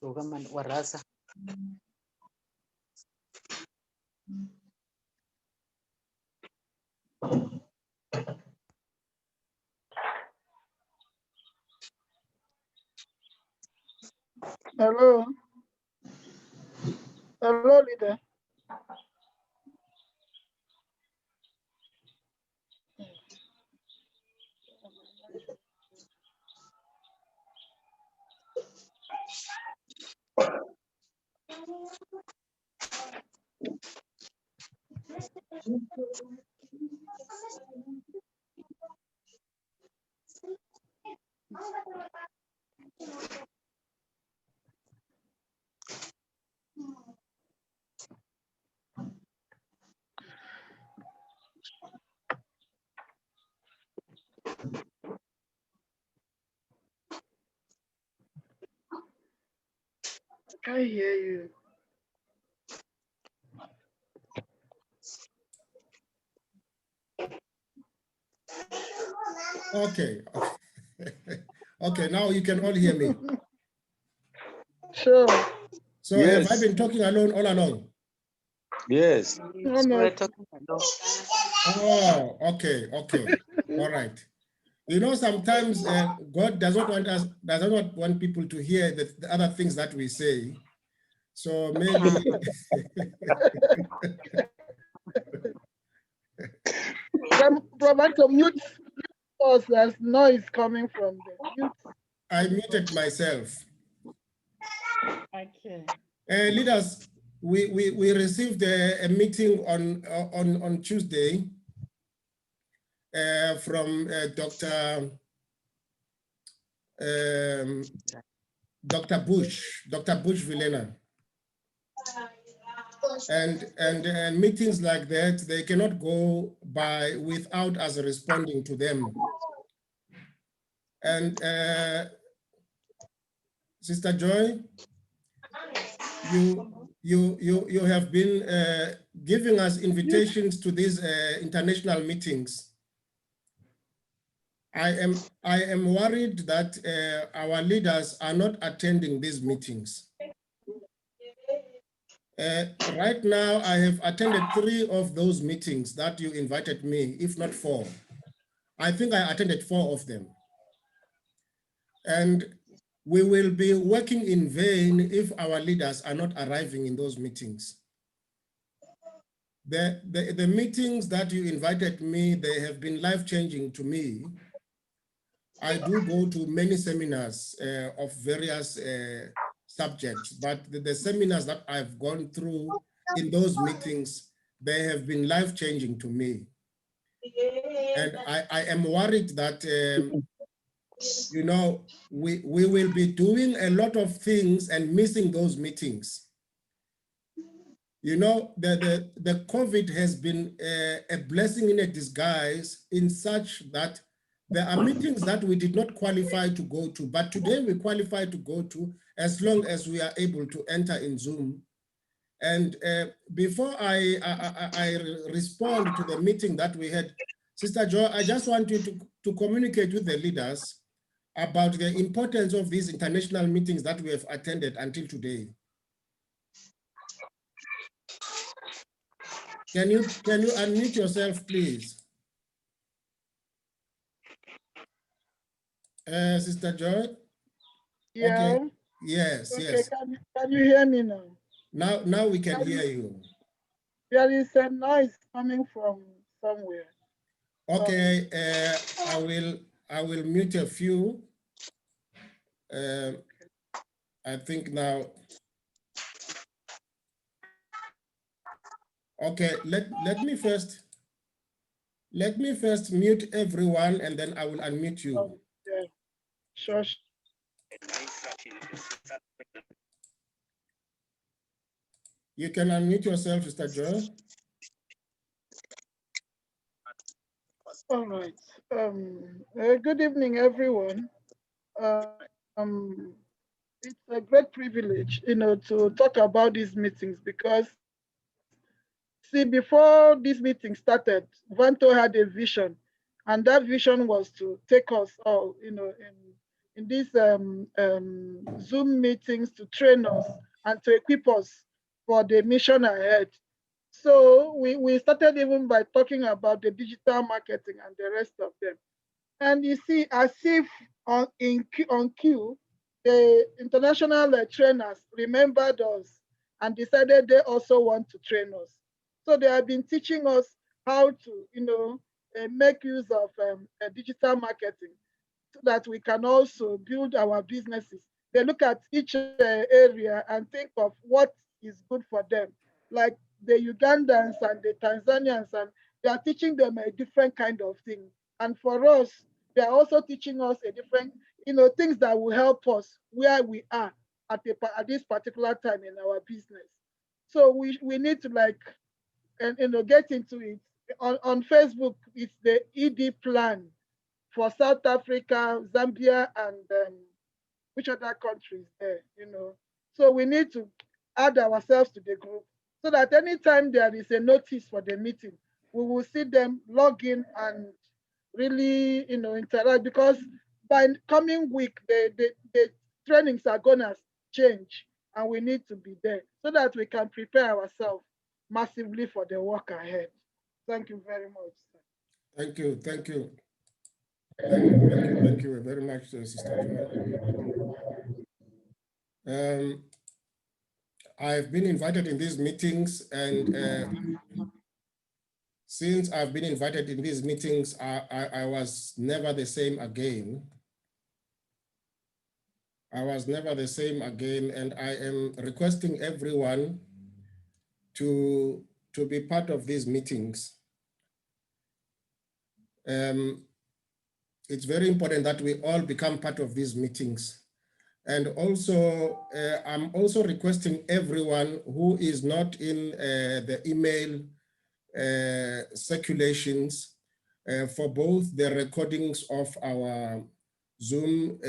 Hello. Hello, leader. I can't hear you. Okay. Okay, now you can all hear me. Sure. So Yes. have I been talking alone all along? Yes. No, no. Oh, okay, okay. All right. You know, sometimes God does not want people to hear the other things that we say. So maybe Vanto, mute us. There's noise coming from the mute. I muted myself. Okay. Leaders, we received a meeting on Tuesday from Dr. Bush Villena. And meetings like that, they cannot go by without us responding to them. And Sister Joy, you have been giving us invitations to these international meetings. I am worried that our leaders are not attending these meetings. Right now, I have attended 3 of those meetings that you invited me, if not 4. I think I attended 4 of them. And we will be working in vain if our leaders are not arriving in those meetings. The meetings that you invited me, they have been life-changing to me. I do go to many seminars of various subjects, but the seminars that I've gone through in those meetings, they have been life-changing to me. And I am worried that, you know, we will be doing a lot of things and missing those meetings. You know, the COVID has been a blessing in a disguise in such that there are meetings that we did not qualify to go to, but today we qualify to go to as long as we are able to enter in Zoom. And before I respond to the meeting that we had, Sister Jo, I just want you to communicate with the leaders about the importance of these international meetings that we have attended until today. Can you unmute yourself, please? Sister Joy? Yeah. Okay. Yes, Okay, yes. can you hear me now? Now we can hear you. There is a noise coming from somewhere. Okay, I will mute a few. I think now. Okay, let me first mute everyone and then I will unmute you. Yeah. Sure. You can unmute yourself, Sister Joy. All right. Good evening, everyone. It's a great privilege, to talk about these meetings because, see, before this meeting started, Vanto had a vision, and that vision was to take us all, in in these Zoom meetings to train us and to equip us for the mission ahead. So we started even by talking about the digital marketing and the rest of them. And you see, as if on cue, the international trainers remembered us and decided they also want to train us. So they have been teaching us how to, make use of digital marketing so that we can also build our businesses. They look at each area and think of what is good for them. Like the Ugandans and the Tanzanians, and they are teaching them a different kind of thing. And for us, they are also teaching us a different, things that will help us where we are at this particular time in our business. So we need to like, and get into it. On Facebook, it's the ED plan for South Africa, Zambia, and which other countries there. So we need to add ourselves to the group so that anytime there is a notice for the meeting, we will see them log in and really, interact, because by coming week, the trainings are gonna change and we need to be there so that we can prepare ourselves massively for the work ahead. Thank you very much, sir. Thank you. Thank you very much, Sister Joy. I've been invited in these meetings, and since I've been invited in these meetings, I was never the same again. I was never the same again, and I am requesting everyone to be part of these meetings. It's very important that we all become part of these meetings. And also, I'm also requesting everyone who is not in the email circulations for both the recordings of our Zoom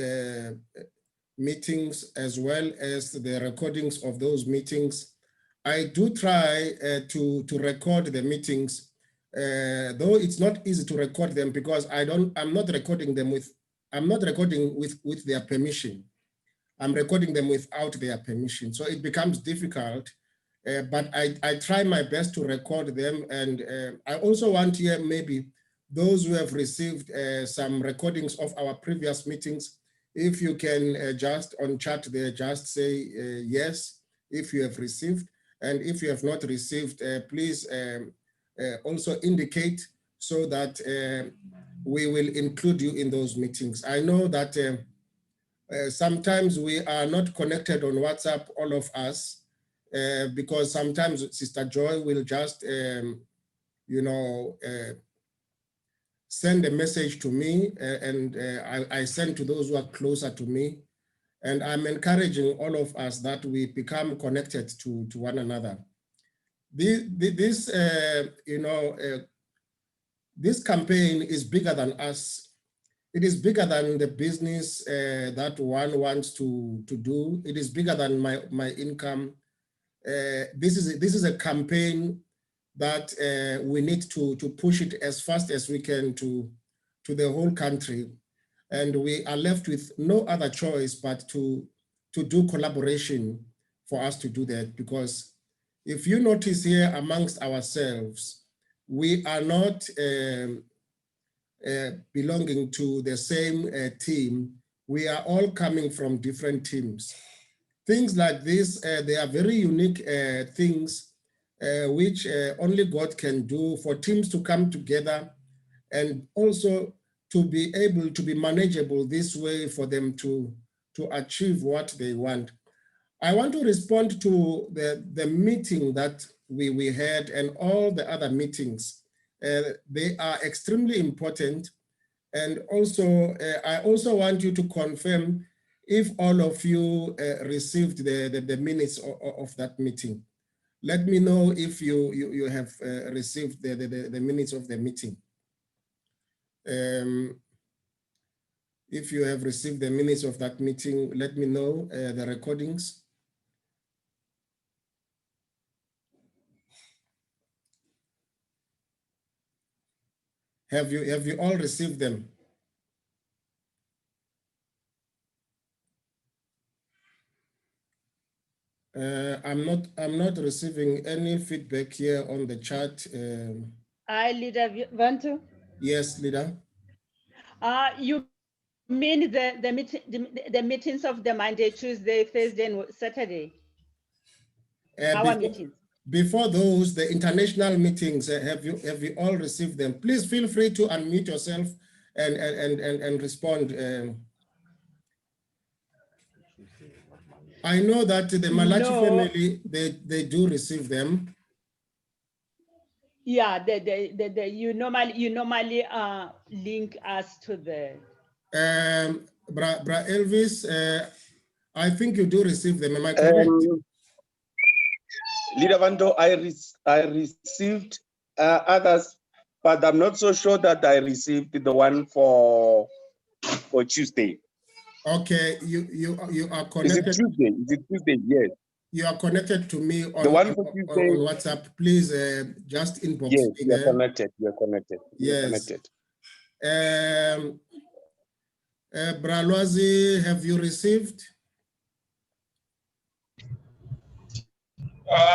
meetings as well as the recordings of those meetings. I do try to record the meetings, though it's not easy to record them because I'm not recording with their permission. I'm recording them without their permission. So it becomes difficult, but I try my best to record them. And I also want here maybe those who have received some recordings of our previous meetings, if you can just on chat there, just say yes, if you have received. And if you have not received, please also indicate so that we will include you in those meetings. I know that sometimes we are not connected on WhatsApp, all of us, because sometimes Sister Joy will just, send a message to me, and I send to those who are closer to me. And I'm encouraging all of us that we become connected to one another. This campaign is bigger than us. It is bigger than the business that one wants to do. It is bigger than my income. This is a campaign that we need to push it as fast as we can to the whole country. And we are left with no other choice but to do collaboration for us to do that. Because if you notice here amongst ourselves, we are not belonging to the same team. We are all coming from different teams. Things like this, they are very unique things which only God can do, for teams to come together and also to be able to be manageable this way for them to achieve what they want. I want to respond to the meeting that we had and all the other meetings. They are extremely important. And also, I also want you to confirm if all of you received the minutes of that meeting. Let me know if you have received the minutes of the meeting. If you have received the minutes of that meeting, let me know the recordings. Have you all received them? I'm not receiving any feedback here on the chat. Leader Vanto. Yes, leader. You mean the meetings of the Monday, Tuesday, Thursday, and Saturday? Our meetings. Before those, the international meetings, have you all received them? Please feel free to unmute yourself and respond. I know that the Malachi family, they do receive them. Yeah, you normally link us to the. Bra Elvis, I think you do receive them. Am I correct? Leader Vanto, I received others, but I'm not so sure that I received the one for Tuesday. Okay, you are connected. Is it Tuesday? Is it Tuesday? Yes. You are connected to me on, the one for Tuesday, on WhatsApp. Please just inbox yes, me you're there. connected. You're connected. You're Yes. connected. Bralwazi, have you received?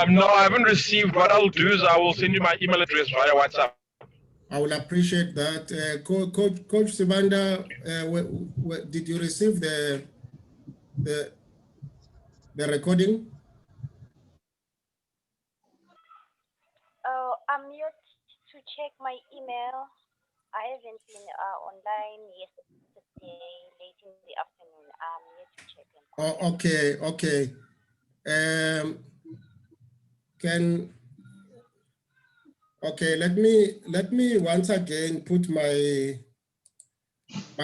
No, I haven't received. What I'll do is I will send you my email address via WhatsApp. I will appreciate that. Coach Sibanda, did you receive the recording? Oh, I'm yet to check my email. I haven't been online yesterday, late in the afternoon. I'm yet to check them. Oh, okay, okay. Let me once again put my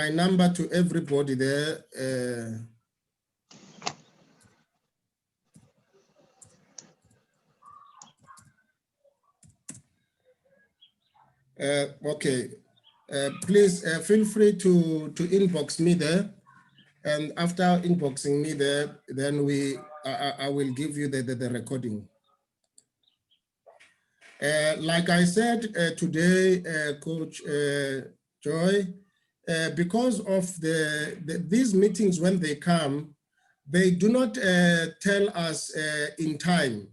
number to everybody there. Okay, please feel free to inbox me there, and after inboxing me there, then I will give you the recording. Like I said today, Coach Joy, because of these meetings when they come, they do not tell us in time.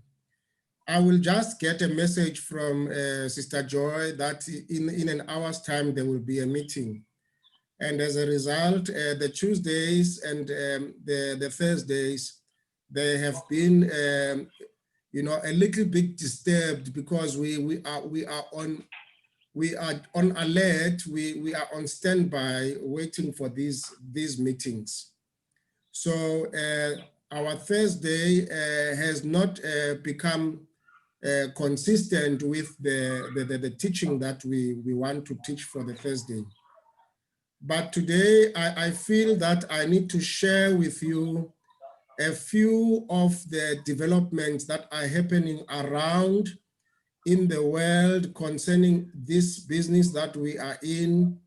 I will just get a message from Sister Joy that in an hour's time there will be a meeting. And as a result, the Tuesdays and the Thursdays, they have been you know, a little bit disturbed because we are on alert, we are on standby waiting for these meetings. So our Thursday has not become consistent with the teaching that we want to teach for the Thursday. But today I feel that I need to share with you a few of the developments that are happening around in the world concerning this business that we are in.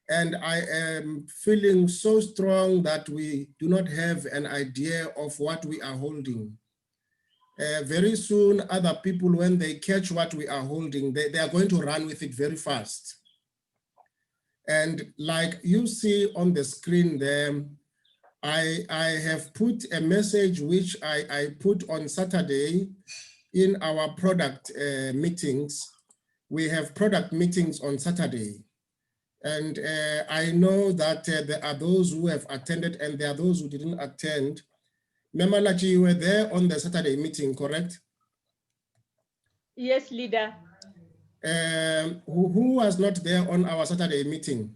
And I am feeling so strong that we do not have an idea of what we are holding. Very soon, other people, when they catch what we are holding, they are going to run with it very fast. And like you see on the screen there, I have put a message which I put on Saturday in our product meetings. We have product meetings on Saturday. And I know that there are those who have attended and there are those who didn't attend. Memalachi, you were there on the Saturday meeting, correct? Yes, leader. Who was not there on our Saturday meeting?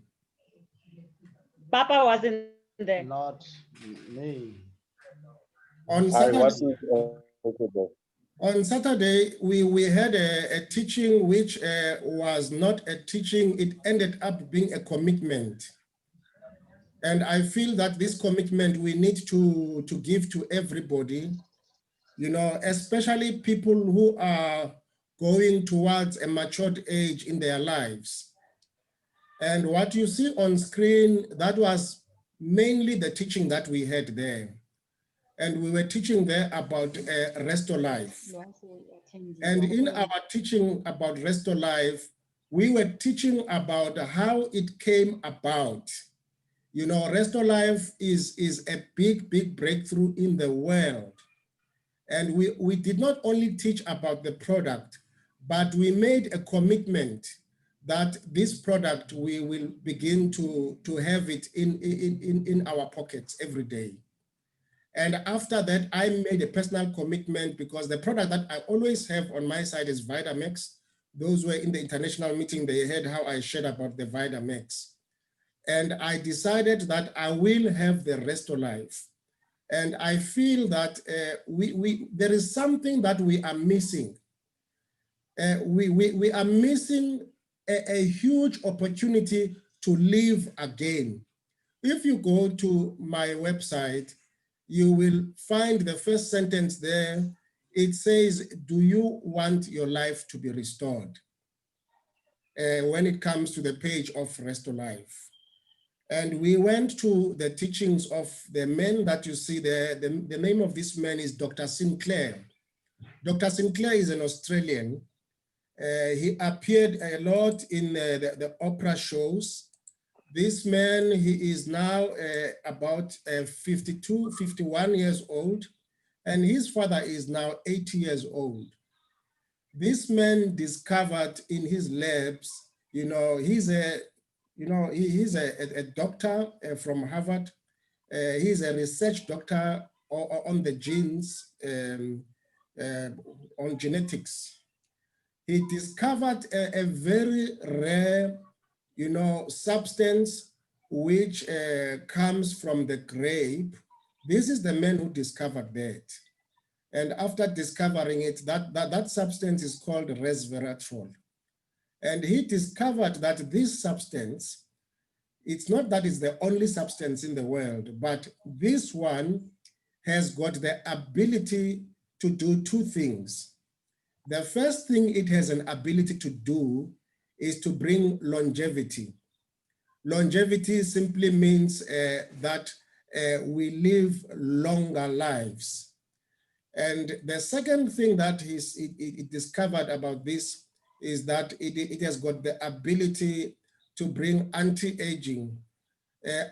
Papa wasn't there. Not me. On Saturday, I wasn't there. On Saturday, we had a teaching which was not a teaching, it ended up being a commitment. And I feel that this commitment we need to give to everybody, you know, especially people who are going towards a matured age in their lives. And what you see on screen, that was mainly the teaching that we had there. And we were teaching there about Restore Life. And in our teaching about Restore Life, we were teaching about how it came about. You know, Restore Life is a big, big breakthrough in the world. And we did not only teach about the product, but we made a commitment that this product, we will begin to have it in our pockets every day. And after that, I made a personal commitment, because the product that I always have on my side is Vitamex. Those were in the international meeting, they heard how I shared about the Vitamex. And I decided that I will have the Restolife. And I feel that there is something that we are missing. We are missing a huge opportunity to live again. If you go to my website, you will find the first sentence there. It says, do you want your life to be restored? When it comes to the page of Restolife. And we went to the teachings of the man that you see there. The name of this man is Dr. Sinclair. Dr. Sinclair is an Australian. He appeared a lot in the opera shows. This man, he is now about 52, 51 years old, and his father is now 80 years old. This man discovered in his labs, he's a doctor from Harvard. He's a research doctor on the genes, on genetics. He discovered a very rare, substance which comes from the grape. This is the man who discovered that. And after discovering it, that substance is called resveratrol. And he discovered that this substance, it's not that it's the only substance in the world, but this one has got the ability to do two things. The first thing it has an ability to do is to bring longevity. Longevity simply means that we live longer lives. And the second thing that it discovered about this is that it has got the ability to bring anti-aging.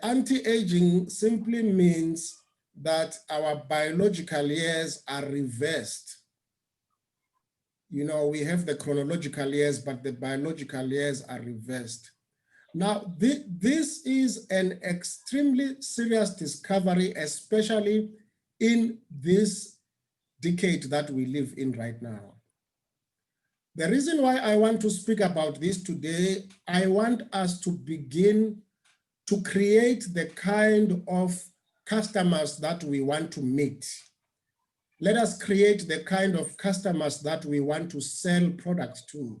Anti-aging simply means that our biological years are reversed. We have the chronological years, but the biological years are reversed. Now, this is an extremely serious discovery, especially in this decade that we live in right now. The reason why I want to speak about this today, I want us to begin to create the kind of customers that we want to meet. Let us create the kind of customers that we want to sell products to.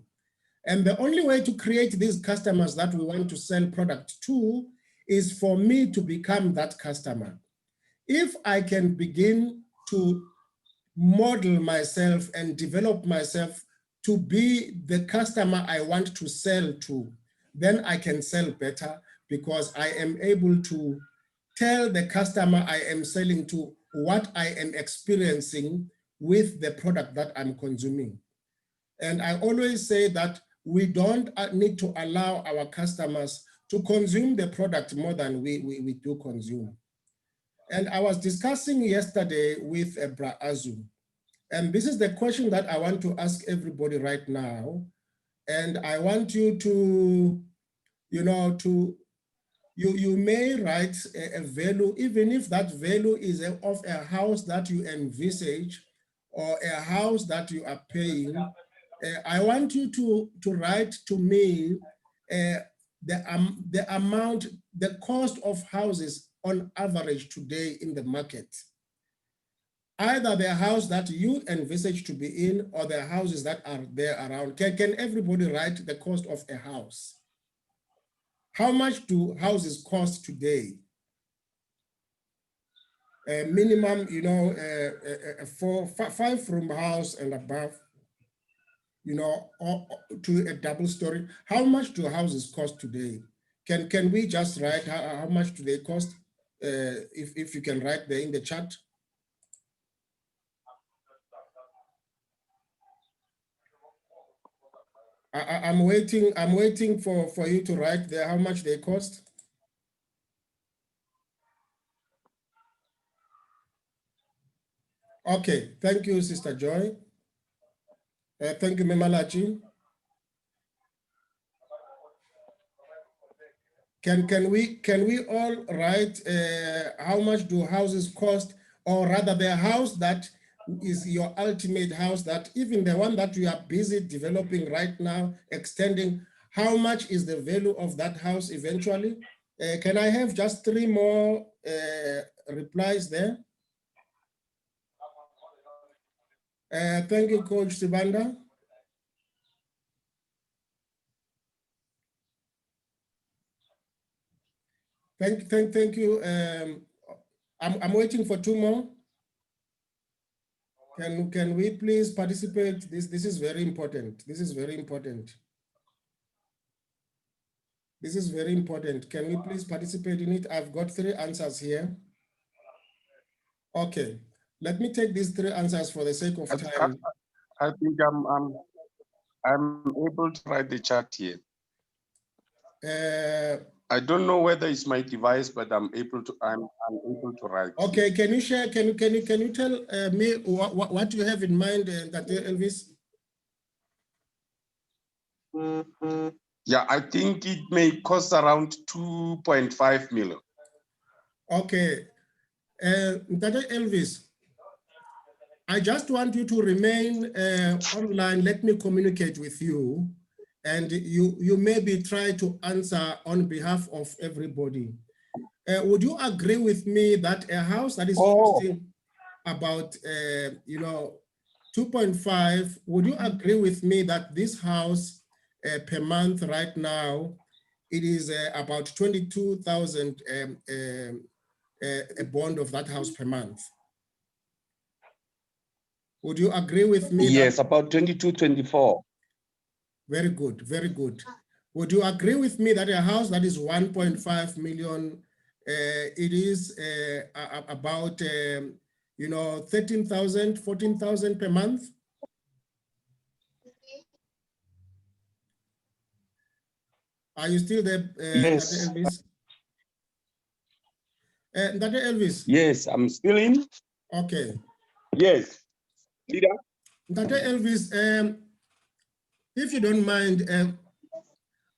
And the only way to create these customers that we want to sell product to is for me to become that customer. If I can begin to model myself and develop myself to be the customer I want to sell to, then I can sell better, because I am able to tell the customer I am selling to what I am experiencing with the product that I'm consuming. And I always say that we don't need to allow our customers to consume the product more than we do consume. And I was discussing yesterday with Bra Azu, and this is the question that I want to ask everybody right now. And I want you to, you may write a value, even if that value is of a house that you envisage or a house that you are paying. I want you to write to me the amount, the cost of houses on average today in the market. Either the house that you envisage to be in or the houses that are there around. Can everybody write the cost of a house? How much do houses cost today? Minimum, a 5-room house and above, or to a double story. How much do houses cost today? Can we just write how much do they cost? If you can write there in the chat. I'm waiting for you to write there how much they cost. Okay, thank you, Sister Joy. Thank you, Memalachi. Can we all write how much do houses cost, or rather the house that is your ultimate house, that even the one that you are busy developing right now, extending, how much is the value of that house eventually? Can I have just 3 more replies there? Thank you, Coach Sibanda. Thank you. I'm waiting for 2 more. Can we please participate? This is very important. This is very important. This is very important. Can we please participate in it? I've got 3 answers here. Okay, let me take these 3 answers for the sake of time. I think I'm able to write the chat here. I don't know whether it's my device, but I'm able to write. Okay, can you share? Can you tell me what you have in mind, that Elvis? Yeah, I think it may cost around 2.5 million. Okay, Mtate Elvis, I just want you to remain online. Let me communicate with you, and you maybe try to answer on behalf of everybody. Would you agree with me that a house that is costing about 2.5, would you agree with me that this house per month right now, it is about 22,000 a bond of that house per month? Would you agree with me? Yes, about 22, 24. Very good, very good. Would you agree with me that a house that is 1.5 million, it is about 13,000, 14,000 per month? Are you still there, Yes. Elvis? Dr. Elvis? Yes, I'm still in. Okay. Yes. Leader? Dr. Elvis, if you don't mind,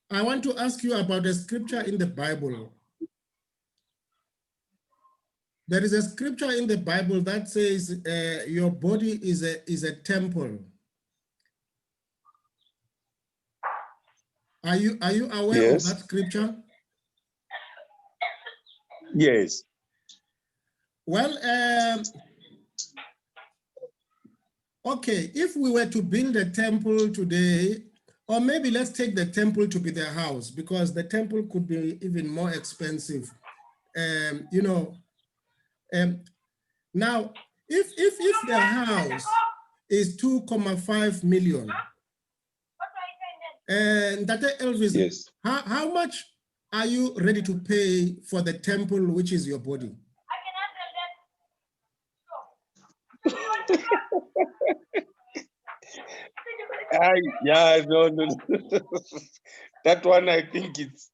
I want to ask you about a scripture in the Bible. There is a scripture in the Bible that says your body is a temple. Are you aware of that scripture? Yes. Well, okay, if we were to build a temple today, or maybe let's take the temple to be the house, because the temple could be even more expensive. Now, if the house is 2.5 million, and Dr. Elvis, yes, how much are you ready to pay for the temple, which is your body? No. That one, I think it's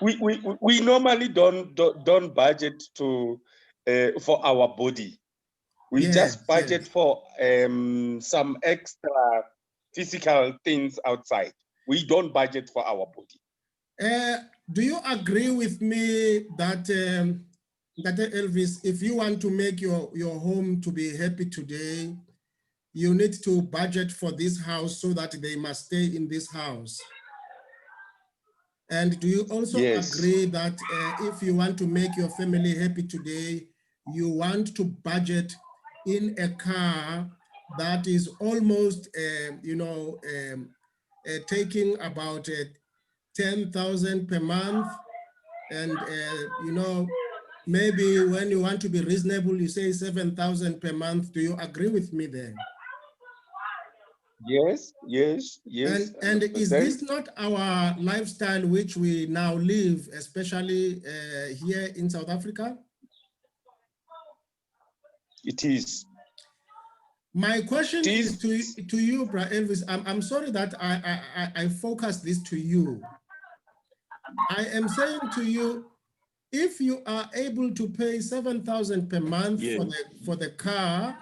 we normally don't budget to for our body. We just budget for some extra physical things outside. We don't budget for our body. Do you agree with me that that Elvis, if you want to make your home to be happy today, you need to budget for this house so that they must stay in this house? And do you also agree that if you want to make your family happy today, you want to budget in a car that is almost, taking about 10,000 per month, and maybe when you want to be reasonable, you say 7,000 per month. Do you agree with me there? Yes. And is this not our lifestyle which we now live, especially here in South Africa? It is. My question is to you, Bra Elvis. I'm sorry that I focus this to you. I am saying to you, if you are able to pay 7,000 per month Yes. for the car,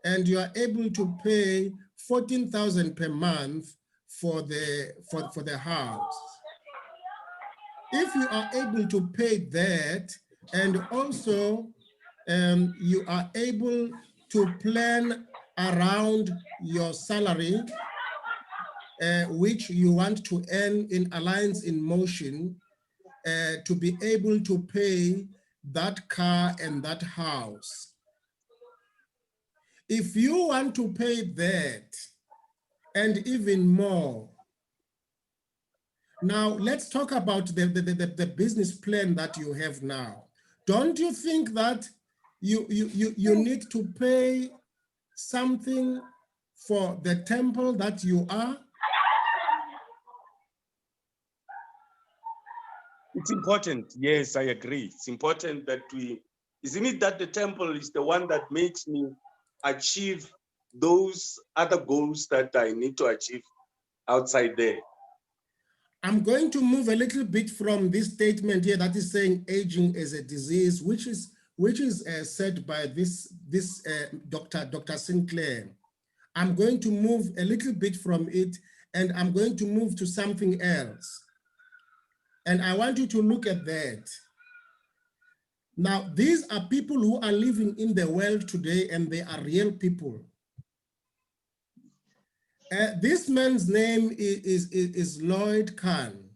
and you are able to pay 14,000 per month for the house, if you are able to pay that, and also you are able to plan around your salary, which you want to earn in Alliance in Motion, to be able to pay that car and that house. If you want to pay that and even more, now let's talk about the business plan that you have now. Don't you think that you need to pay something for the temple that you are? It's important. Yes, I agree. It's important that isn't it that the temple is the one that makes me achieve those other goals that I need to achieve outside there? I'm going to move a little bit from this statement here that is saying aging is a disease, which is said by this Dr. Sinclair. I'm going to move a little bit from it, and I'm going to move to something else. And I want you to look at that. Now, these are people who are living in the world today, and they are real people. This man's name is Lloyd Kahn.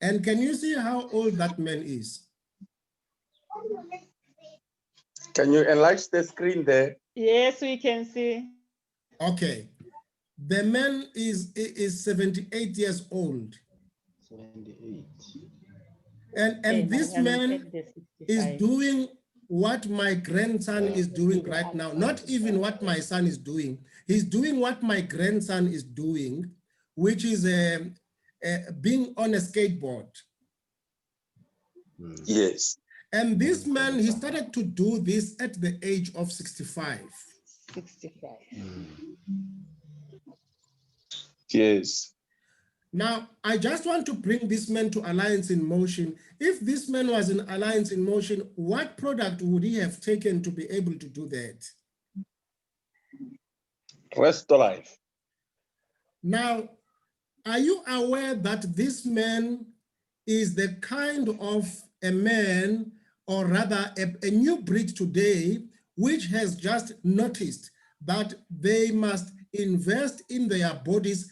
And can you see how old that man is? Can you enlarge the screen there? Yes, we can see. Okay. The man is 78 years old. 78. And this man is doing what my grandson is doing right now, not even what my son is doing. He's doing what my grandson is doing, which is being on a skateboard. Yes. And this man, he started to do this at the age of 65. 65. Yes. Now, I just want to bring this man to Alliance in Motion. If this man was in Alliance in Motion, what product would he have taken to be able to do that? Rest life. Now, are you aware that this man is the kind of a man, or rather a new breed today, which has just noticed that they must invest in their bodies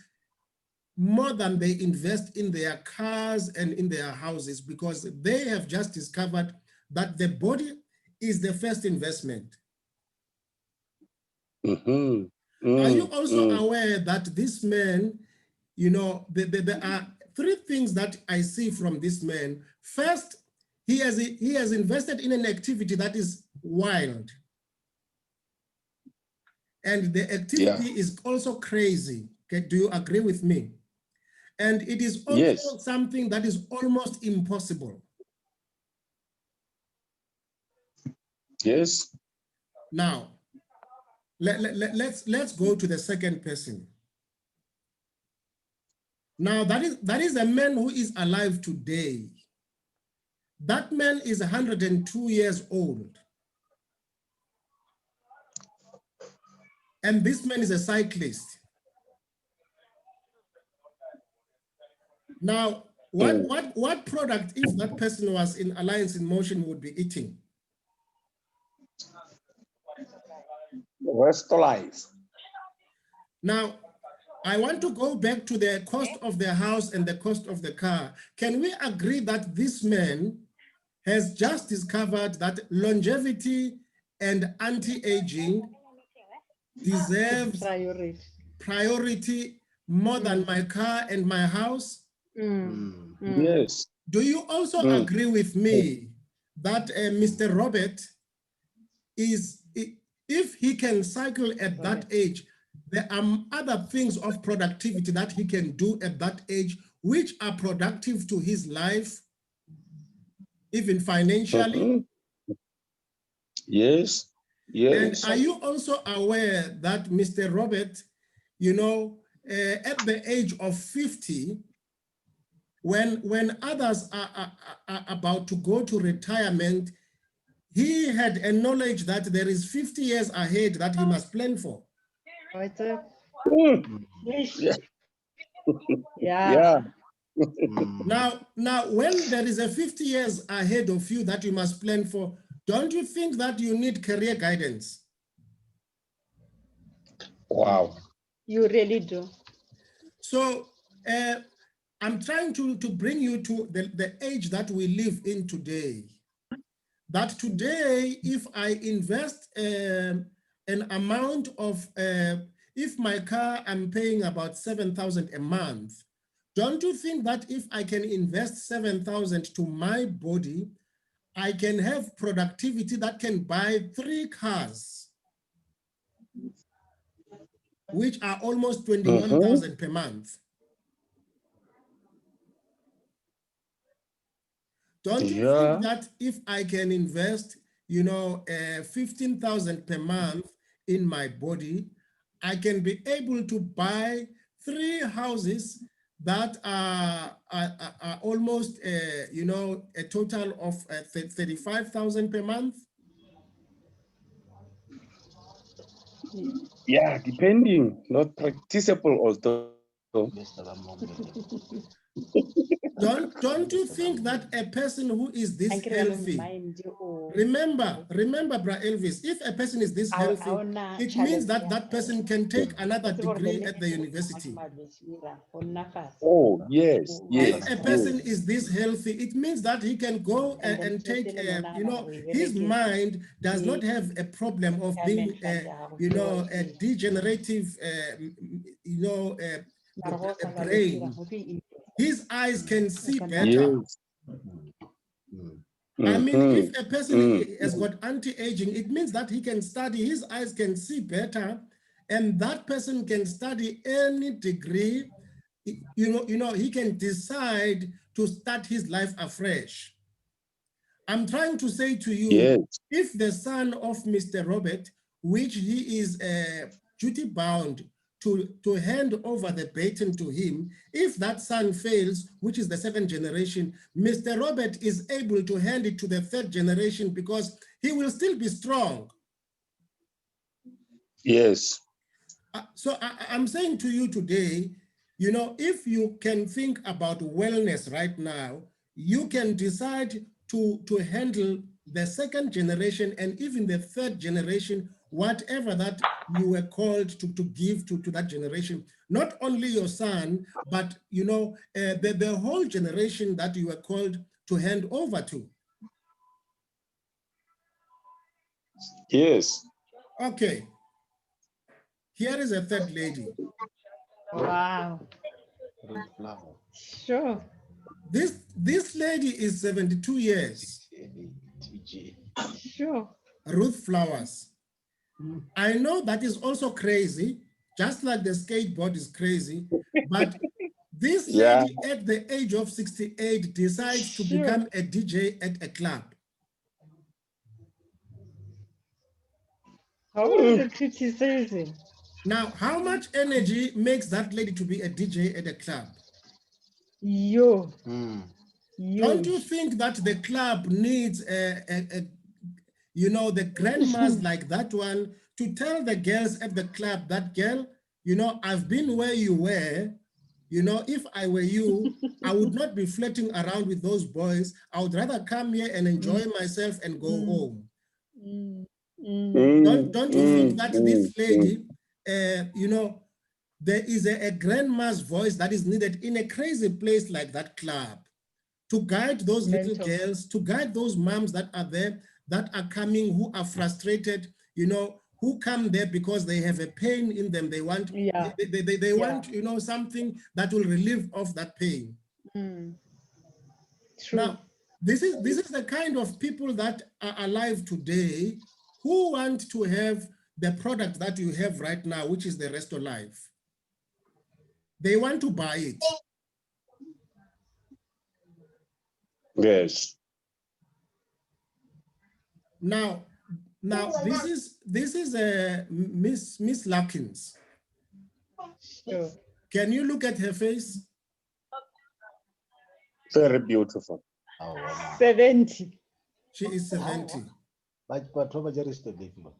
more than they invest in their cars and in their houses, because they have just discovered that the body is the first investment. Are you also aware that this man, you know, there are three things that I see from this man. First, he has invested in an activity that is wild. And the activity is also crazy. Okay, do you agree with me? And it is also something that is almost impossible. Yes. Now, let's go to the second person. Now, that is a man who is alive today. That man is 102 years old. And this man is a cyclist. Now, what product, if that person was in Alliance in Motion, would be eating? Rest life. Now, I want to go back to the cost of the house and the cost of the car. Can we agree that this man has just discovered that longevity and anti-aging deserves priority more than my car and my house? Yes. Do you also agree with me that Mr. Robert is, if he can cycle at that age, there are other things of productivity that he can do at that age, which are productive to his life, even financially? Yes. Yes. And are you also aware that Mr. Robert, you know, at the age of 50, when others are about to go to retirement, he had a knowledge that there is 50 years ahead that he must plan for. Yeah. Yeah. Now, when there is a 50 years ahead of you that you must plan for, don't you think that you need career guidance? Wow. You really do. So I'm trying to bring you to the age that we live in today. That today, if I invest an amount of, if my car I'm paying about 7,000 a month, don't you think that if I can invest 7,000 to my body, I can have productivity that can buy 3 cars, which are almost 21,000 per month? Don't you think that if I can invest, 15,000 per month in my body, I can be able to buy 3 houses that are almost, a total of 35,000 per month? Yeah, depending, not practicable also. Don't you think that a person who is this healthy, remember, Bra Elvis, if a person is this healthy, it means that that person can take another degree at the university. Oh, yes, yes. If a person is this healthy, it means that he can go and take, his mind does not have a problem of being, a degenerative, a brain. His eyes can see better. Yes. I mean, if a person has got anti-aging, it means that he can study, his eyes can see better, and that person can study any degree. He can decide to start his life afresh. I'm trying to say to you, yes, if the son of Mr. Robert, which he is duty bound to hand over the baton to him, if that son fails, which is the 7th generation, Mr. Robert is able to hand it to the 3rd generation because he will still be strong. yes. So I'm saying to you today, if you can think about wellness right now, you can decide to handle the 2nd generation and even the 3rd generation, whatever that you were called to give to that generation. Not only your son, but the whole generation that you were called to hand over to. Yes. Okay. Here is a 3rd lady. Wow. Sure. This lady is 72 years. Sure. Ruth Flowers. I know that is also crazy, just like the skateboard is crazy, but this lady at the age of 68 decides to become a DJ at a club. How old is it? Now, how much energy makes that lady to be a DJ at a club? Yo. Don't you think that the club needs the grandmas like that one to tell the girls at the club that, girl, I've been where you were. If I were you, I would not be flirting around with those boys. I would rather come here and enjoy myself and go home. Don't you think that this lady, there is a grandma's voice that is needed in a crazy place like that club to guide those little girls, to guide those moms that are there, that are coming, who are frustrated, who come there because they have a pain in them. They want, they want, something that will relieve of that pain. True. Now, this is the kind of people that are alive today who want to have the product that you have right now, which is the Resto Life. They want to buy it. Yes. Now, this is Miss Larkins. Sure. Can you look at her face? Very beautiful. Oh, wow. 70. She is 70. But Robert Jerry is the big one.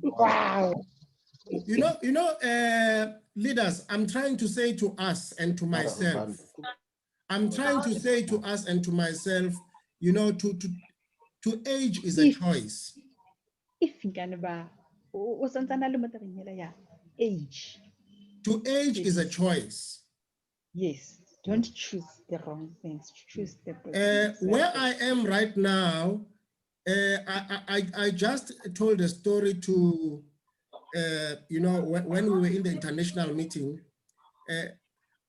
Wow. You know, leaders, I'm trying to say to us and to myself, I'm trying to say to us and to myself, you know, to age is a choice. If Ganaba, o santsana le motlanyela ya age. To age is a choice. Yes, don't choose the wrong things. Choose the Where I am right now, I just told a story to, you know, when we were in the international meeting,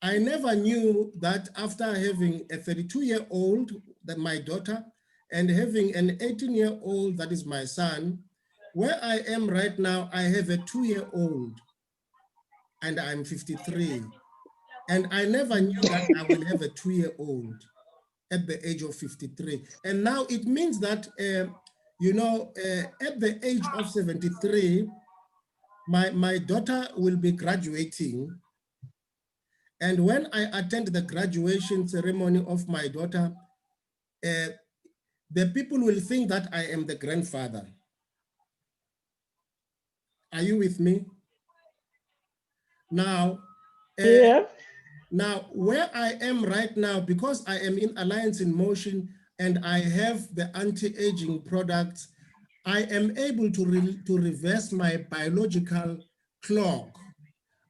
I never knew that after having a 32-year-old, that my daughter, and having an 18-year-old, that is my son, where I am right now, I have a 2-year-old and I'm 53. And I never knew that I will have a 2-year-old at the age of 53. And now it means that, you know, at the age of 73, my daughter will be graduating. And when I attend the graduation ceremony of my daughter, the people will think that I am the grandfather. Are you with me? Now, now where I am right now, because I am in Alliance in Motion and I have the anti-aging products, I am able to reverse my biological clock.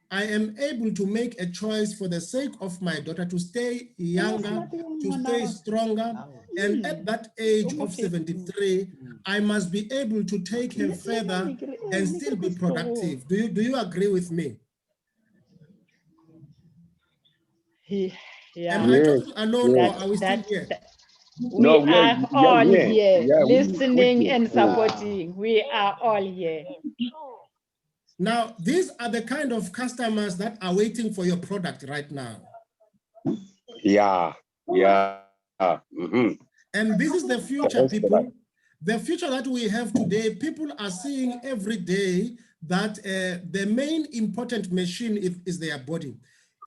I am able to make a choice for the sake of my daughter to stay younger, to stay stronger. And at that age of 73, I must be able to take her further and still be productive. Do you agree with me? Yeah. Am I talking alone or are we still here? We are all here, Yeah, listening and supporting. We are all here. Now, these are the kind of customers that are waiting for your product right now. Yeah, yeah. Mm-hmm. And this is the future, people. The future that we have today, people are seeing every day that the main important machine is their body.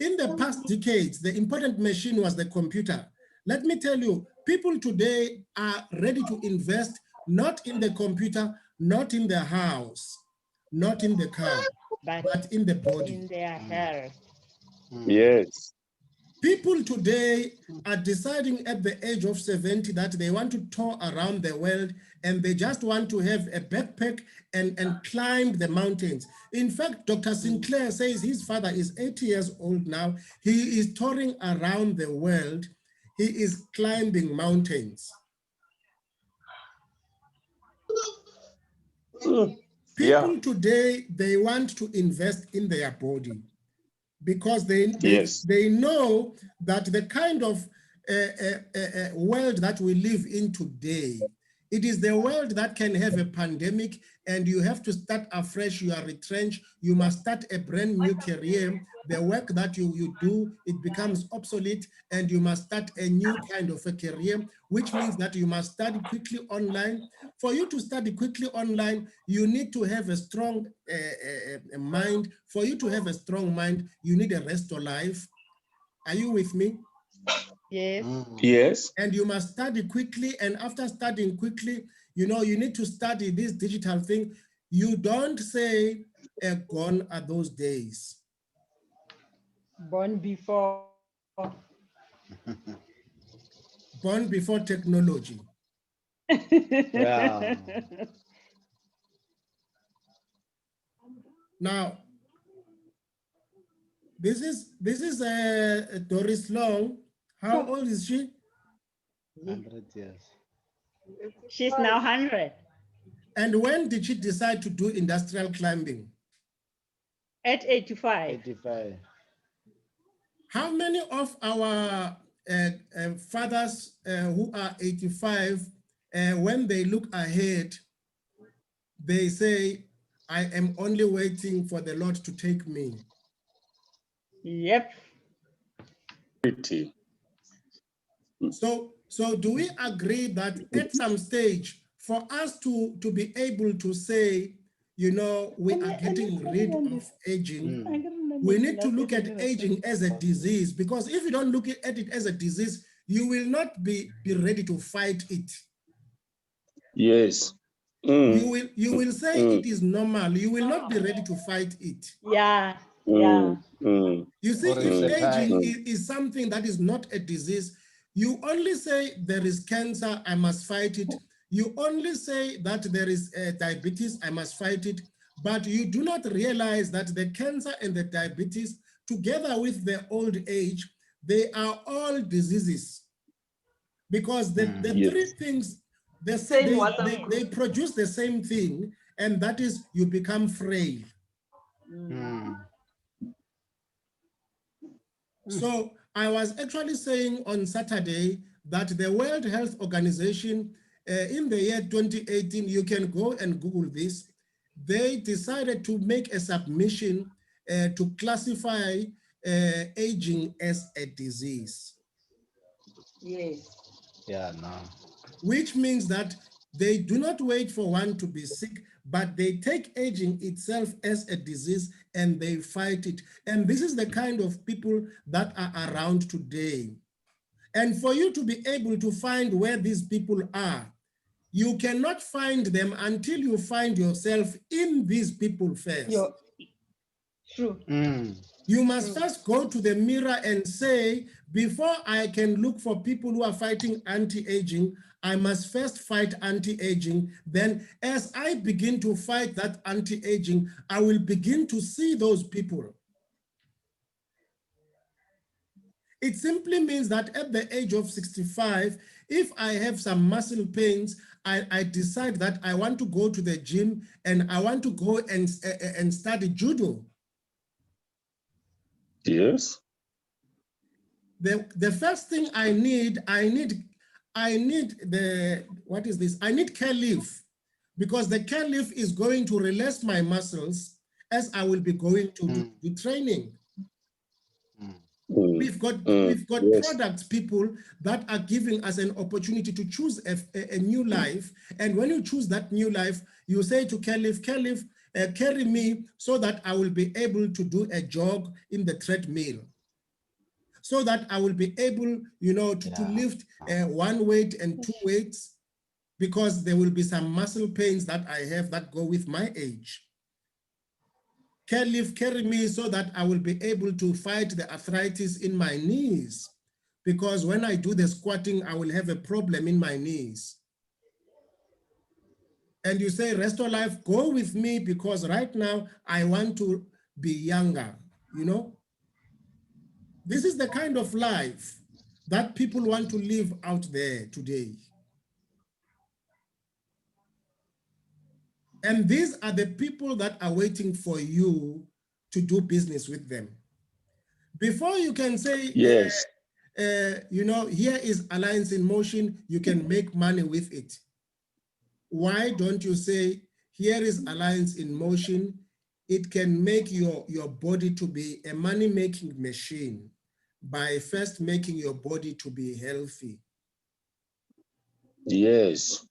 In the past decades, the important machine was the computer. Let me tell you, people today are ready to invest not in the computer, not in the house, not in the car, but in the body. In their health. Yes. People today are deciding at the age of 70 that they want to tour around the world and they just want to have a backpack and climb the mountains. In fact, Dr. Sinclair says his father is 80 years old now. He is touring around the world. He is climbing mountains. People today, they want to invest in their body because they know that the kind of world that we live in today, it is the world that can have a pandemic and you have to start afresh, you are retrenched, you must start a brand new career. The work that you do, it becomes obsolete and you must start a new kind of a career, which means that you must study quickly online. For you to study quickly online, you need to have a strong mind. For you to have a strong mind, you need a rest of life. Are you with me? Yes. Yes. And you must study quickly. And after studying quickly, you know, you need to study this digital thing. You don't say, gone are those days. Born before. Born before technology. Yeah. Now, this is Doris Long. How old is she? 100 years. She's now 100. And when did she decide to do industrial climbing? At 85. 85. How many of our fathers who are 85, when they look ahead, they say, I am only waiting for the Lord to take me? Yep. So do we agree that at some stage, for us to be able to say, you know, we are getting rid of aging, We need to look at aging as a disease, because if you don't look at it as a disease, you will not be ready to fight it. Yes. You will say it is normal. You will not be ready to fight it. Yeah, yeah. You see, Or if it's a aging time. is something that is not a disease, you only say there is cancer, I must fight it. You only say that there is diabetes, I must fight it. But you do not realize that the cancer and the diabetes, together with the old age, they are all diseases. Because the Yes. three things, they produce the same thing, and that is you become frail. So I was actually saying on Saturday that the World Health Organization in the year 2018, you can go and Google this, they decided to make a submission to classify aging as a disease. Yes. Yeah, no. Which means that they do not wait for one to be sick, but they take aging itself as a disease and they fight it. And this is the kind of people that are around today. And for you to be able to find where these people are, you cannot find them until you find yourself in these people first. True. You must first go to the mirror and say, before I can look for people who are fighting anti-aging, I must first fight anti-aging. Then as I begin to fight that anti-aging, I will begin to see those people. It simply means that at the age of 65, if I have some muscle pains, I decide that I want to go to the gym and I want to go and study judo. Yes. The first thing I need the, what is this? I need care leave, because the care leave is going to relax my muscles as I will be going to do training. We've got yes, products, people that are giving us an opportunity to choose a new life. And when you choose that new life, you say to care leave, carry me so that I will be able to do a jog in the treadmill, so that I will be able, you know, to lift one weight and two weights, because there will be some muscle pains that I have that go with my age. Care leave, carry me so that I will be able to fight the arthritis in my knees, because when I do the squatting, I will have a problem in my knees. And you say, rest of life, go with me, because right now I want to be younger, you know? This is the kind of life that people want to live out there today. And these are the people that are waiting for you to do business with them. Before you can say, yes, you know, here is Alliance in Motion, you can make money with it. Why don't you say, here is Alliance in Motion, it can make your body to be a money-making machine by first making your body to be healthy. yes.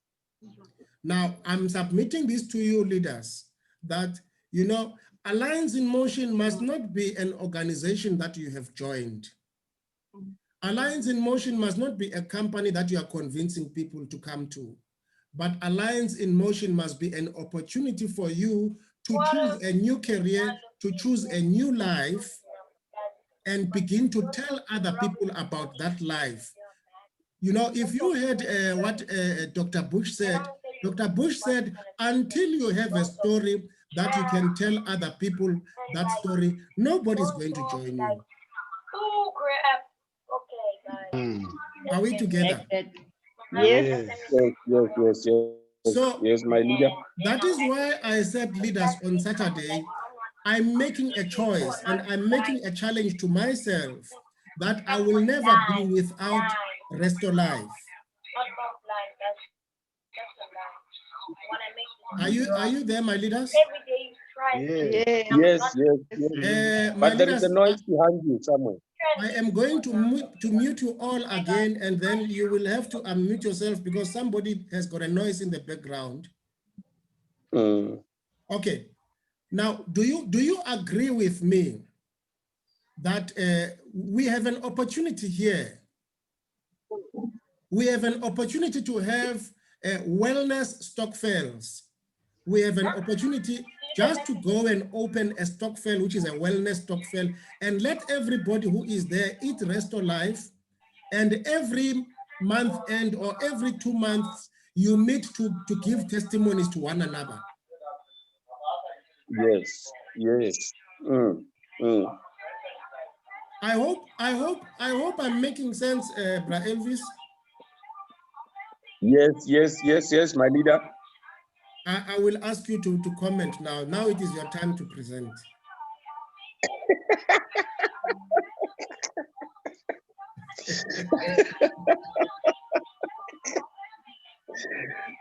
Now, I'm submitting this to you leaders that, you know, Alliance in Motion must not be an organization that you have joined. Alliance in Motion must not be a company that you are convincing people to come to. But Alliance in Motion must be an opportunity for you to choose a new career, to choose a new life, and begin to tell other people about that life. You know, if you heard what Dr. Bush said, Dr. Bush said, until you have a story that you can tell other people that story, nobody's going to join you. Oh, crap. Okay, guys. Are we together? Yes. Yes. So, yes, my leader. that is why I said, leaders, on Saturday, I'm making a choice and I'm making a challenge to myself that I will never be without Resto Life. Are you there, my leaders? Yes. My But there is a leaders, noise behind you somewhere. I am going to mute you all again, and then you will have to unmute yourself because somebody has got a noise in the background. Okay. Now, do you agree with me that we have an opportunity here. We have an opportunity to have wellness stock fairs. We have an opportunity just to go and open a stock fair, which is a wellness stock fair, and let everybody who is there eat Restore Life. And every month end or every 2 months, you meet to give testimonies to one another. Yes, yes. I hope I'm making sense, Bra Elvis. Yes, my leader. I will ask you to comment now. Now it is your time to present.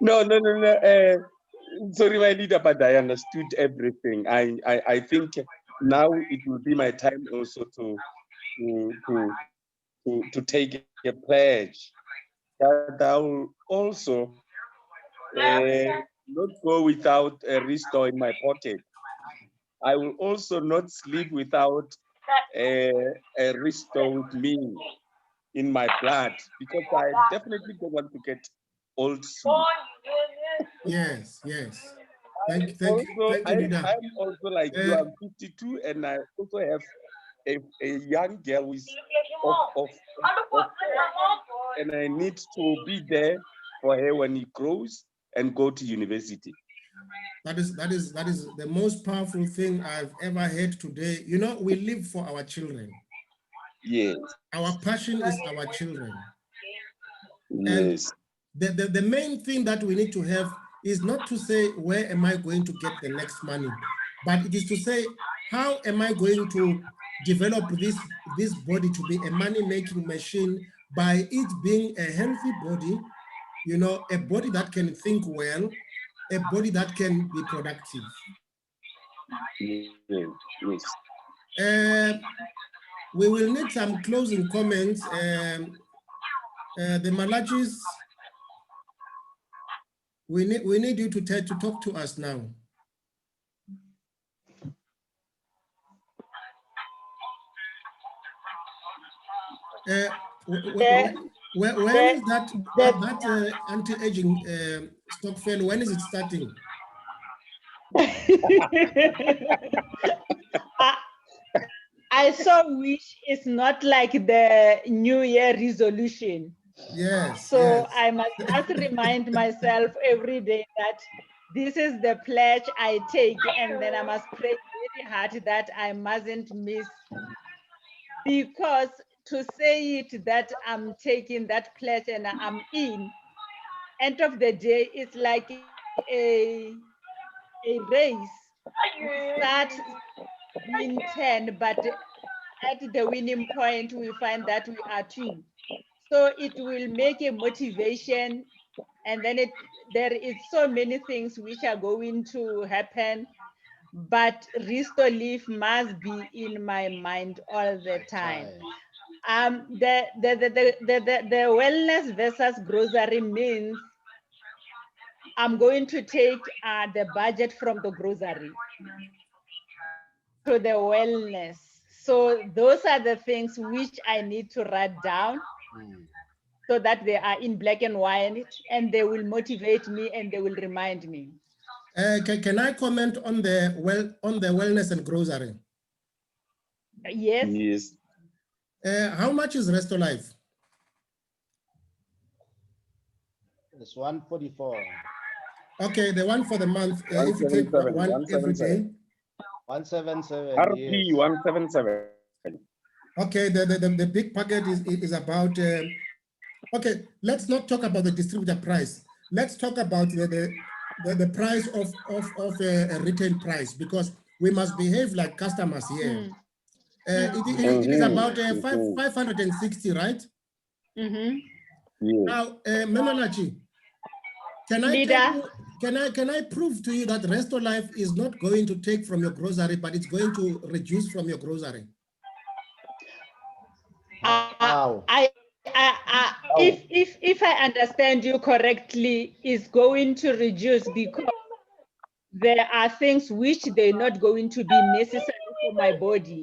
No. Sorry, my leader, but I understood everything. I think now it will be my time also to take a pledge that I will also not go without a Restore in my pocket. I will also not sleep without a Restore with me in my blood, because I definitely don't want to get old soon. Yes. Thank you, leader. I'm also like you. I'm 52, and I also have a young girl who is of and I need to be there for her when he grows and go to university. That is the most powerful thing I've ever heard today. You know, we live for our children. Yes. Our passion is our children. Yes. And the main thing that we need to have is not to say, where am I going to get the next money? But it is to say, how am I going to develop this body to be a money-making machine by it being a healthy body, you know, a body that can think well, a body that can be productive. Yes. We will need some closing comments. The Malachis, we need you to talk to us now. When is that anti-aging stock fair? When is it starting? I so wish it's not like the New Year resolution. Yes. So yes. I must just remind myself every day that this is the pledge I take, and then I must pray very hard that I mustn't miss. Because to say it that I'm taking that pledge and I'm in, end of the day, it's like a race. We start being 10, but at the winning point, we find that we are 2. So it will make a motivation, and then there is so many things which are going to happen, but Restore Life must be in my mind all the time. The wellness versus grocery means I'm going to take the budget from the grocery to the wellness. So those are the things which I need to write down so that they are in black and white, and they will motivate me and they will remind me. Can I comment on the wellness and grocery? Yes. How much is Restore Life? It's 144. Okay, the one for the month. If you take one every day. 177. RP Yes. 177. Okay, the big packet is about. Okay, let's not talk about the distributor price. Let's talk about the price of a retail price, because we must behave like customers here. It is about 560, right? Now, Memalachi, can I prove to you that Restore Life is not going to take from your grocery, but it's going to reduce from your grocery? If I understand you correctly, it's going to reduce because there are things which they're not going to be necessary for my body.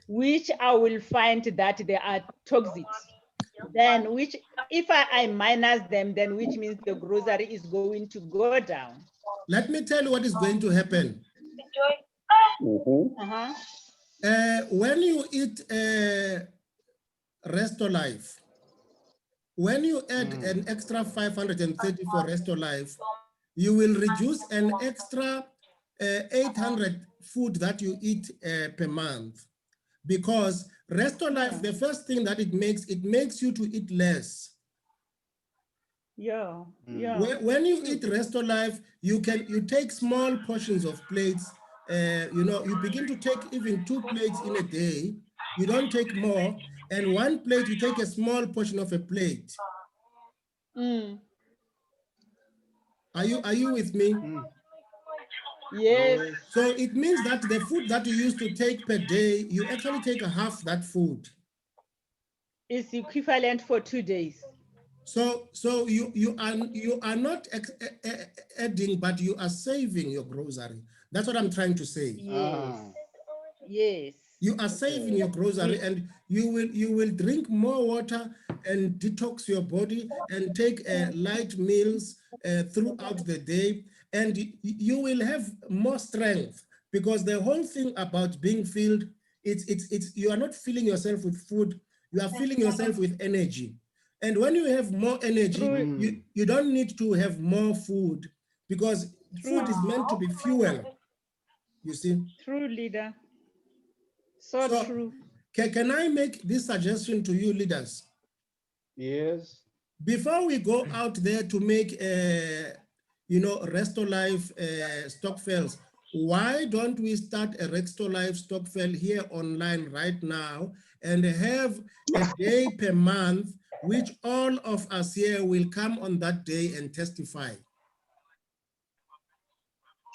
which I will find that they are toxic. Then which, if I minus them, then which means the grocery is going to go down. Let me tell you what is going to happen. Uh-huh. When you eat Resto Life, when you add an extra 530 for Resto Life, you will reduce an extra 800 food that you eat per month. Because Resto Life, the first thing that it makes you to eat less. Yeah. When you eat Resto Life, you take small portions of plates. You begin to take even 2 plates in a day. You don't take more. And 1 plate, you take a small portion of a plate. Are you with me? Yes. So it means that the food that you used to take per day, you actually take a half that food. It's equivalent for 2 days. So you are not adding, but you are saving your grocery. That's what I'm trying to say. Yes. Yes. You are saving your grocery, and you will drink more water and detox your body and take light meals throughout the day, and you will have more strength, because the whole thing about being filled, it's you are not filling yourself with food, you are filling yourself with energy. And when you have more energy, you don't need to have more food, because food is meant to be fuel, you see. True, leader. So true. Can I make this suggestion to you, leaders? Yes. Before we go out there to make, Resto Life stock fails, why don't we start a Resto Life stock fail here online right now and have a day per month, which all of us here will come on that day and testify?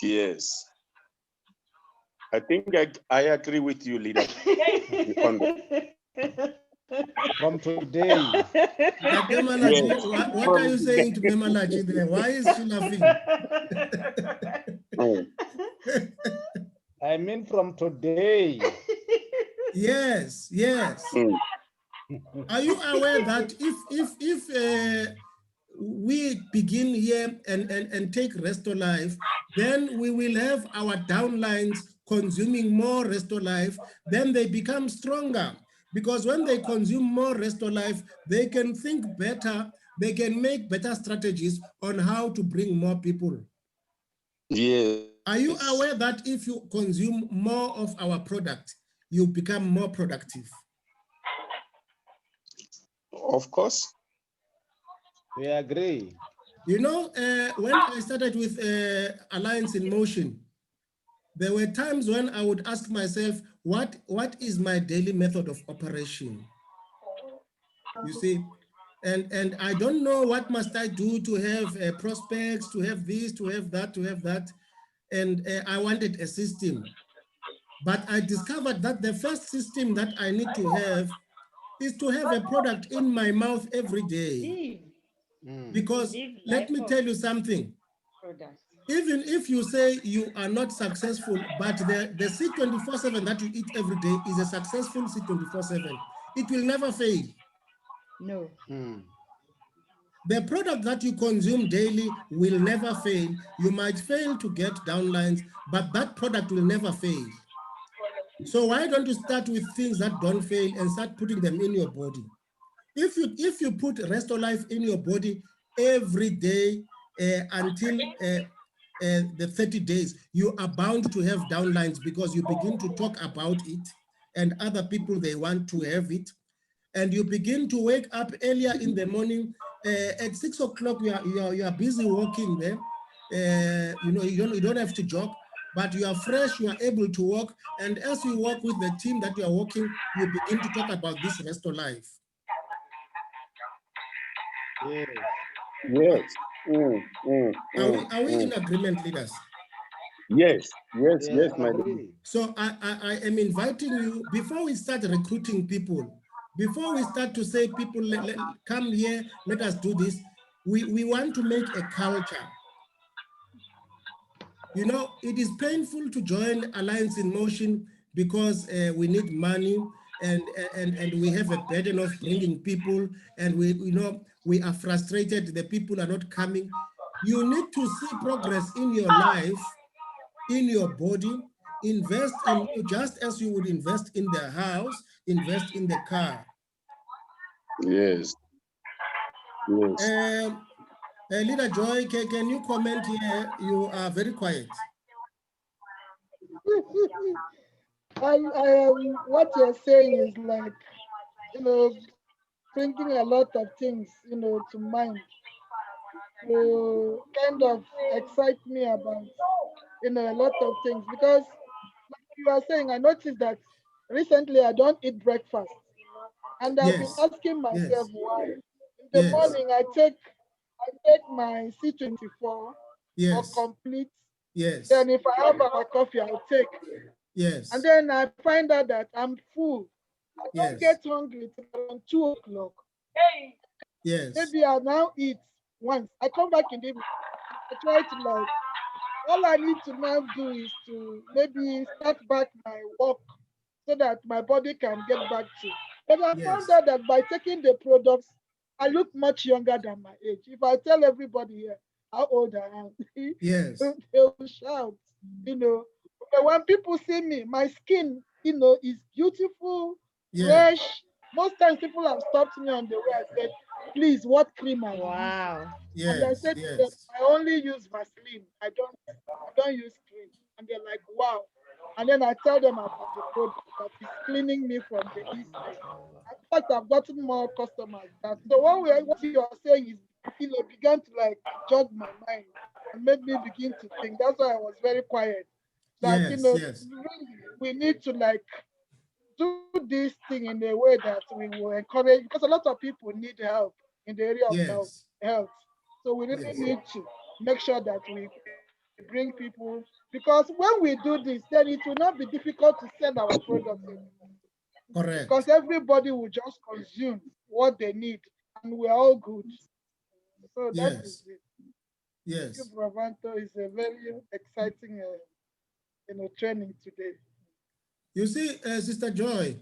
Yes. I think I agree with you, leader. From today. Yes. What are you saying to Memalachi there? Why is she laughing? I mean from today. Yes. Are you aware that if we begin here and take Resto Life, then we will have our downlines consuming more Resto Life, then they become stronger. Because when they consume more Resto Life, they can think better, they can make better strategies on how to bring more people. Yes. Are you aware that if you consume more of our product, you become more productive? Of course. We agree. When I started with Alliance in Motion, there were times when I would ask myself, what is my daily method of operation? You see, and I don't know what must I do to have prospects, to have this, to have that, and I wanted a system. But I discovered that the first system that I need to have is to have a product in my mouth every day. Because let me tell you something. Even if you say you are not successful, but the C24/7 that you eat every day is a successful C24/7, it will never fail. No. The product that you consume daily will never fail. You might fail to get downlines, but that product will never fail. So why don't you start with things that don't fail and start putting them in your body? If you put Resto Life in your body every day until the 30 days, you are bound to have downlines, because you begin to talk about it and other people, they want to have it. And you begin to wake up earlier in the morning. At 6 o'clock, you are busy walking there. You don't have to jog, but you are fresh, you are able to walk. And as you walk with the team that you are walking, you begin to talk about this Resto Life. Yes. Are we in agreement, leaders? Yes, my agree. So I am inviting you, before we start recruiting people, before we start to say people, come here, let us do this, we want to make a culture. It is painful to join Alliance in Motion because we need money, and we have a burden of bringing people, and we are frustrated, the people are not coming. You need to see progress in your life, in your body. Invest in you just as you would invest in the house, invest in the car. Yes. Yes. Leader Joy, can you comment here? You are very quiet. What you're saying is like, bringing a lot of things, to mind, to kind of excite me about, a lot of things. Because like you are saying, I noticed that recently I don't eat breakfast. And I've been Yes, asking myself yes, why. In the yes, morning, I take my C24 or yes, complete. yes, Then if I have my coffee, I'll take. And yes, then I find out that I'm full. I don't yes, get hungry till around 2 o'clock. yes, Maybe I'll now eat once. I come back in the evening. I try to like, all I need to now do is to maybe start back my work so that my body can get back to. But I found yes, out that by taking the products, I look much younger than my age. If I tell everybody here how old I am, yes, they will shout, you know. But when people see me, my skin, is beautiful, yeah, fresh. Most times people have stopped me on the way. I said, please, what cream are you using? Wow. And I yes, said to them, yes, I only use Vaseline. I don't use cream. And they're like, wow. And then I tell them about the product that is cleaning me from the inside. In fact, I've gotten more customers. So what you are saying is, began to like jog my mind and made me begin to think. That's why I was very quiet. That yes, yes, really we need to like do this thing in a way that we will encourage, because a lot of people need help in the area of yes, health. So we really yes, need to make sure that we bring people, because when we do this, then it will not be difficult to sell our products anymore, because correct. everybody will just consume what they need and we're all good. So that is Yes, it. Thank you, yes. Bravanto. It's a very exciting training today. You see, Sister Joy,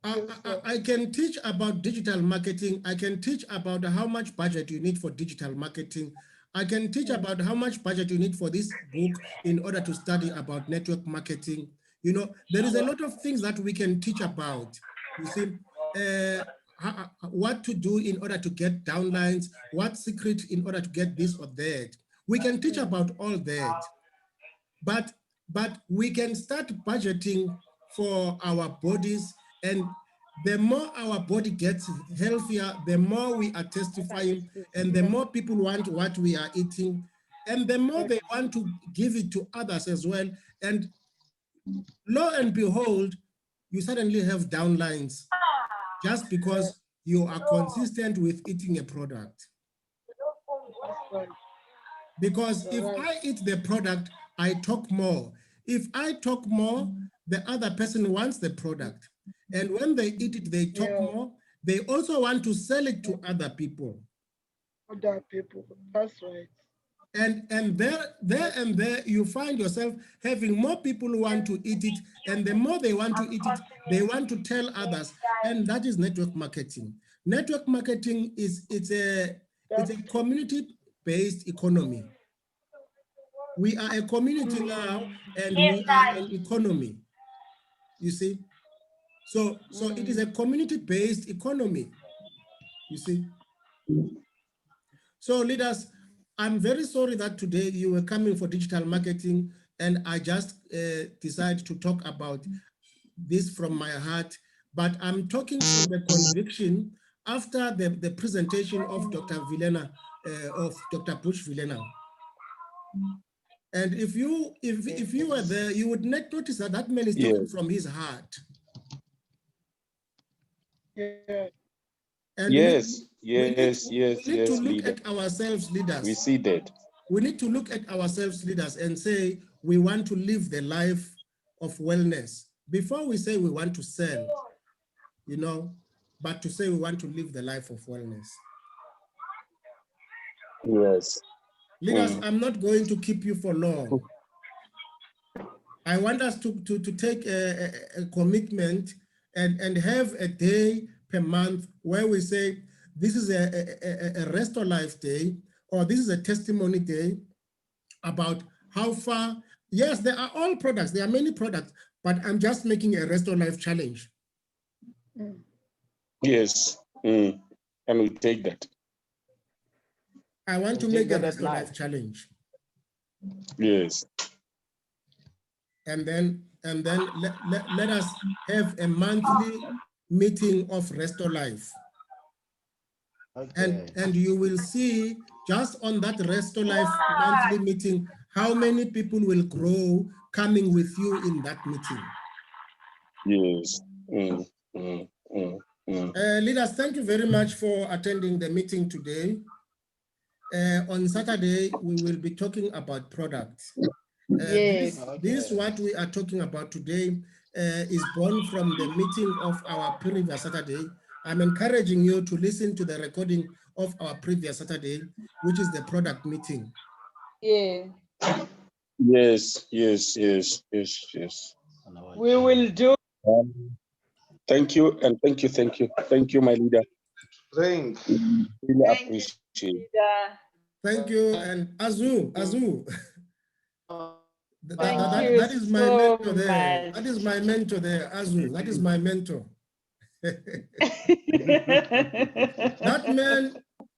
Yes, sir. I can teach about digital marketing. I can teach about how much budget you need for digital marketing. I can teach Mm, about how much budget you need for this book in order to study about network marketing. There is a lot of things that we can teach about. You see, what to do in order to get downlines, what secret in order to get this or that. We can teach mm, about all that. But we can start budgeting for our bodies, and the more our body gets healthier, the more we are testifying, and the more people want what we are eating, and the more they exactly. want to give it to others as well. And lo and behold, you suddenly have downlines just Yeah, because you are consistent with eating a product. that's right. Because You're if right. I eat the product, I talk more. If I talk more, the other person wants the product. And when they eat it, they talk Yeah, more. They also want to sell it to other people. other people. That's right. And there you find yourself having more people who want to eat it. And the more they want to eat it, they want to tell others. And that is network marketing. Network marketing it's That's a true. community-based economy. We are a community now, Mm, and we are an economy, you see. So it is a mm, community-based economy, you see. So leaders, I'm very sorry that today you were coming for digital marketing, and I just decided to talk about this from my heart, but I'm talking from the conviction after the presentation of Dr. Vilena, of Dr. Bush Vilena. And if you were there, you would not notice that that man is talking Yes. from his heart. yeah. And Yes. Yes. we Yes. need to Yes, look leader. at ourselves, We leaders. see that. We need to look at ourselves, leaders, and say we want to live the life of wellness before we say we want to sell, but to say we want to live the life of wellness. Yes. Leaders, I'm not going to keep you for long. I want us to take a commitment and have a day per month where we say, this is a Restore Life Day, or this is a testimony day about how far. Yes, there are all products, there are many products, but I'm just making a Restore Life challenge. Yes. And we take that. I want to make a Restore Life challenge. Yes. And then let us have a monthly meeting of Restore Life. Okay. And you will see just on that Restore Life monthly meeting, how many people will grow coming with you in that meeting. Yes. Leaders, thank you very much for attending the meeting today. On Saturday, we will be talking about products. Yes. This what we are talking about today is born from the meeting of our previous Saturday. I'm encouraging you to listen to the recording of our previous Saturday, which is the product meeting. Yeah. Yes. We will do. Thank you, and thank you, my leader. Drink. Really Thank appreciate. you, leader. Thank you, and Azu. Thank you That is my so mentor there. much. That is my mentor there, Azu. That is my mentor.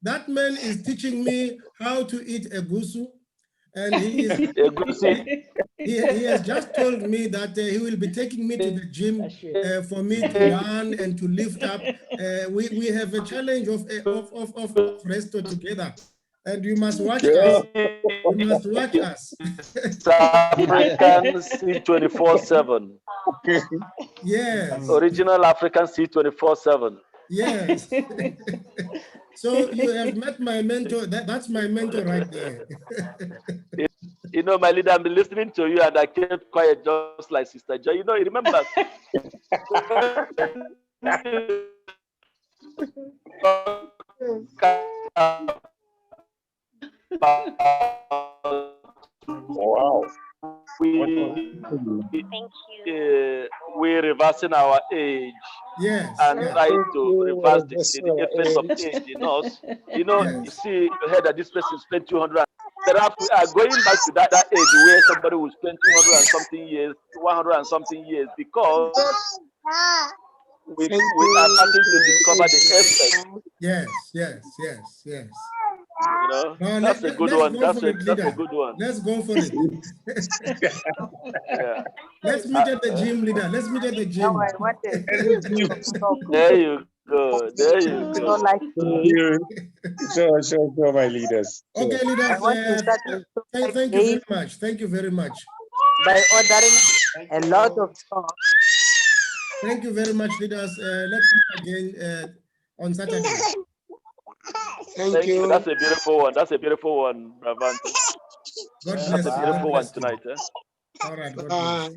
That man is teaching me how to eat egusi, and he has just told me that he will be taking me to the gym for me to run and to lift up. We have a challenge of resto together, and you must watch us. You must watch us. African C24/7. Yes. Original African C24/7. Yes. So you have met my mentor. That's my mentor right there. You know, my leader, I'm listening to you and I kept quiet just like Sister Joy. You know, you remember. Wow. Thank you. We're reversing our age. Yes. And Yes. trying to reverse the effects of age in us. You know, Yes. you see, you heard that this person spent 200. Perhaps we are going back to that age where somebody will spend 200 and something years, 100 and something years, because we are starting to discover the effect. Yes. You know, No, that's a good let's one. go That's for a it, leader. good one. Let's go for it. Yeah. Let's meet at the gym, leader. Let's meet at the gym. There you go. There you go. Sure, my leaders. Okay, leaders. Thank you very much. Thank you very much. By ordering a lot of stuff. Thank you very much, leaders. Let's meet again on Saturday. Thank you. That's a beautiful one. That's a beautiful one, Vanto. God bless That's a you. beautiful God one bless you. tonight. All right. God bless.